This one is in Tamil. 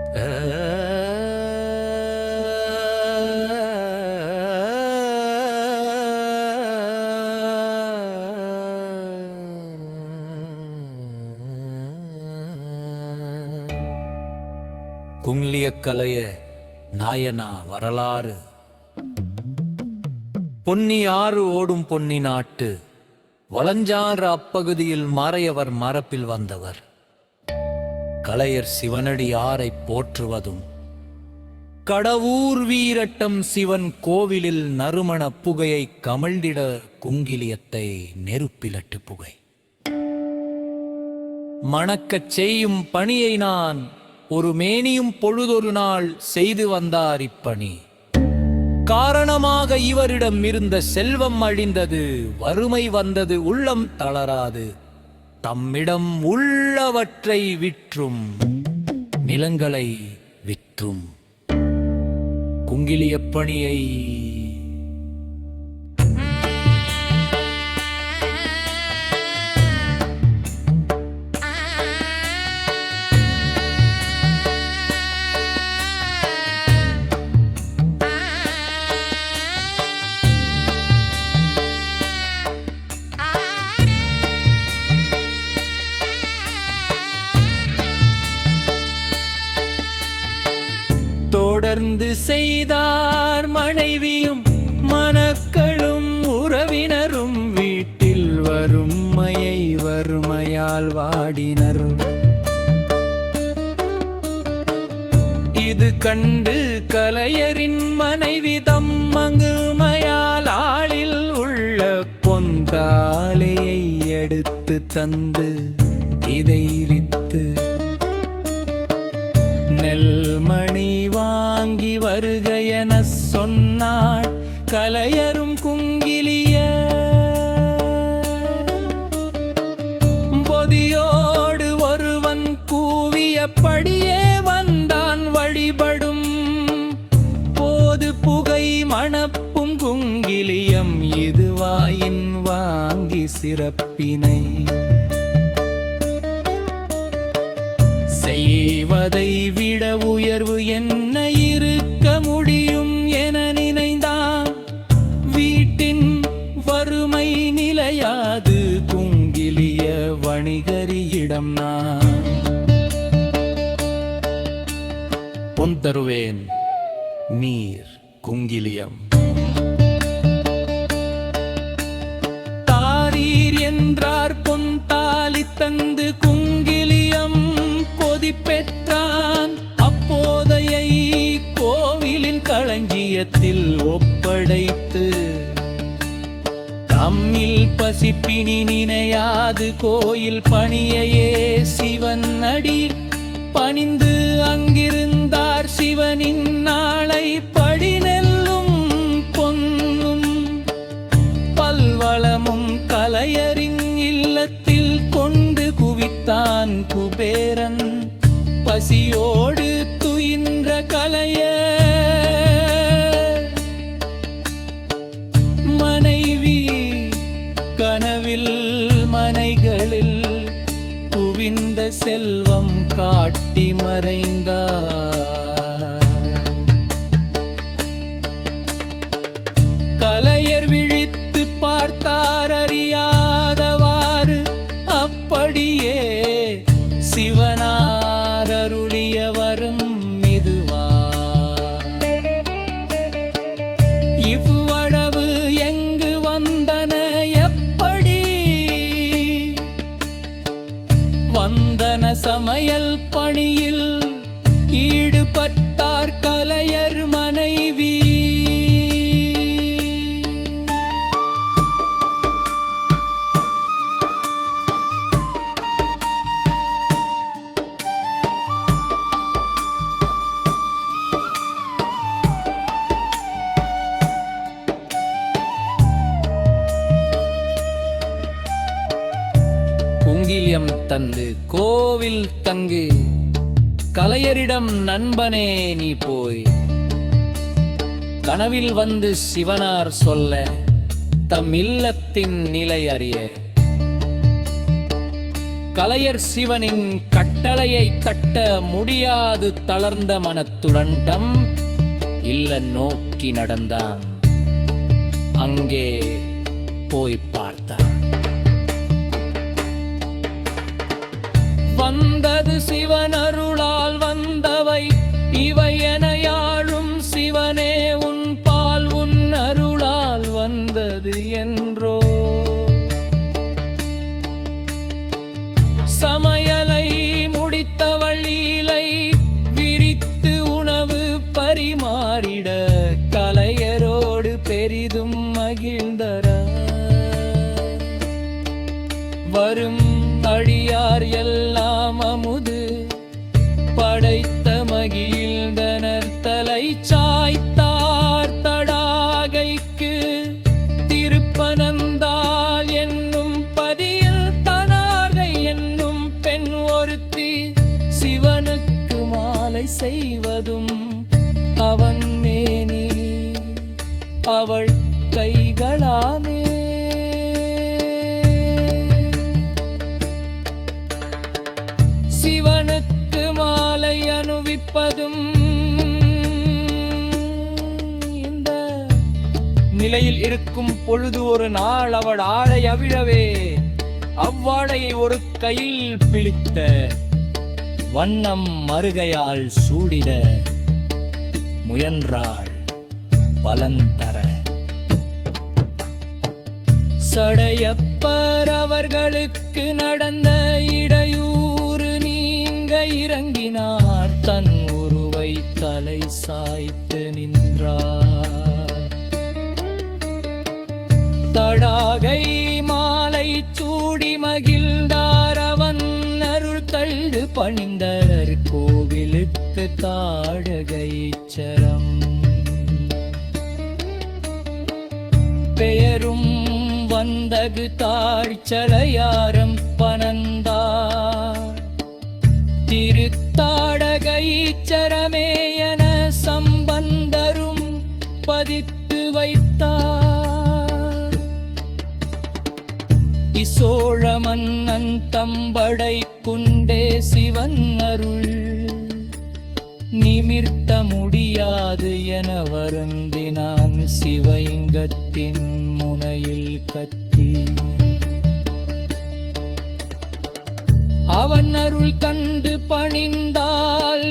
குங்கிலியக்கலைய நாயனா வரலாறு. பொன்னி ஆறு ஓடும் பொன்னி நாட்டு வலஞ்சாறு அப்பகுதியில் மறையவர் மரப்பில் வந்தவர். கலையர் சிவனடி ஆரை போற்றுவதும் கடவுர் வீரட்டம் சிவன் கோவிலில் நறுமண புகையை கமழ்ந்திட குங்கிலியத்தை நெருப்பிலட்டு புகை மணக்கச் செய்யும் பணியை நான் ஒரு மேனியும் பொழுதொரு நாள் செய்து வந்தார். இப்பணி காரணமாக இவரிடம் இருந்த செல்வம் அழிந்தது, வறுமை வந்தது, உள்ளம் தளராது. தம்மிடம் உள்ளவற்றை விற்றும் நிலங்களை விற்றும் குங்கிலியப் பணியை தொடர்ந்து செய்தார். மனைவியும் மணக்களும் உறவினரும் வீட்டில் வறுமையை வறுமையால் வாடினர். இது கண்டு கலையரின் மனைவி தம் மங்குமையால் ஆளில் உள்ள பொந்தாலையை எடுத்து தந்து இதை வித்து நெல்மணி வாங்கி வருக என சொன்னாள். கலையரும் குங்கிலிய பொதியோடு ஒருவன் கூவியபடியே வந்தான். வழிபடும் போது புகை மணப்பும் குங்கிலியம் இதுவாயின் வாங்கி சிறப்பினை செய்வதை விட உயர்வு என்ன இருக்க முடியும் என நினைந்தான். வீட்டின் வறுமை நிலையாது குங்கிலிய வணிகரியிடம் நான் பொன் தருவேன் நீர் குங்கிலியம் தாரீர் என்றார். பொன் தாலி தந்து குங்கிலியம் பெற்றான். அப்போதையை கோவிலின் களஞ்சியத்தில் ஒப்படைத்து தம்மில் பசிப்பினி நினையாது கோயில் பணியையே சிவன் அடி பணிந்து அங்கிருந்தார். சிவனின் நாளை படி நெல்லும் பொன்னும் பல்வளமும் கலையரின் இல்லத்தில் கொண்டு குவித்தான் குபேரன். பசியோடு துயின்ற கலைய மனைவி கனவில் மனைகளில் குவிந்த செல்வம் காட்டி மறைந்தார். கலையர் விழித்து பார்த்தார் அறியாதவாறு. அப்படியே சிவனார் அருளிய வரும் இதுவா. இவ்வளவு எங்கு வந்தன எப்படி வந்தன சமையல் பணியில் ஈடுபட்டார் கலையர் மனைவி. குங்கிலியம் தந்து கோவில் தங்கு கலையரிடம் நண்பனே நீ போய் கனவில் வந்து சிவனார் சொல்ல தம் இல்லத்தின் நிலை அறிய கலையர் சிவனின் கட்டளையை தட்ட முடியாது தளர்ந்த மனத்துடன் டம் இல்ல நோக்கி நடந்தான். அங்கே போய் பார்த்தான். வந்தது சிவன் அருளால் வந்தவை இவை என யாழும் சிவனே உன் பால் உன் அருளால் வந்தது என்றோ. சமையலை முடித்தவள் லீலை விரித்து உணவு பரிமாறிட கலையரோடு பெரிதும் மகிழ்ந்தர. வரும் அடியார் எல்லாம் அமுது படைத்த மகிழ்ந்தனர். தலை சாய்த்தார் தடாகைக்கு திருப்பனந்தாள் என்னும் பதியில் தனாகை என்னும் பெண் ஒருத்தி சிவனுக்கு மாலை செய்வதும் அவன் மேனி அவள் கைகளாமே. சிவனுக்கு மாலை அணிவிப்பதும் இந்த நிலையில் இருக்கும் பொழுது ஒரு நாள் அவள் ஆடை அவிழவே அவ்வாடையை ஒரு கையில் பிடித்த வண்ணம் மருகையால் சூடிட முயன்றாள் பலன் தர. சடையப்பர் அவர்களுக்கு நடந்த இடையூறு நீங்க இறங்கினார். தன் உருவை தலை சாய்த்து நின்றார். தடாகை மாலை சூடி மகிழ்ந்தார். அவன் அருள் கண்டு பணிந்தர் கோவிலுக்கு தாடகை சரம். பெயரும் வந்தகு தாழ்ச்சலையாரம் பனந்தார். திருத்தாடகைச்சரமே என சம்பந்தரும் பதித்து வைத்தார். இசோழ மன்னன் தம்படை குண்டே சிவன் அருள் நிமிர்த்த முடியாது என வருந்தினான் சிவலிங்கத்தின் முனையில் கத்தி. அவன் அருள் கண்டு பணிந்தால்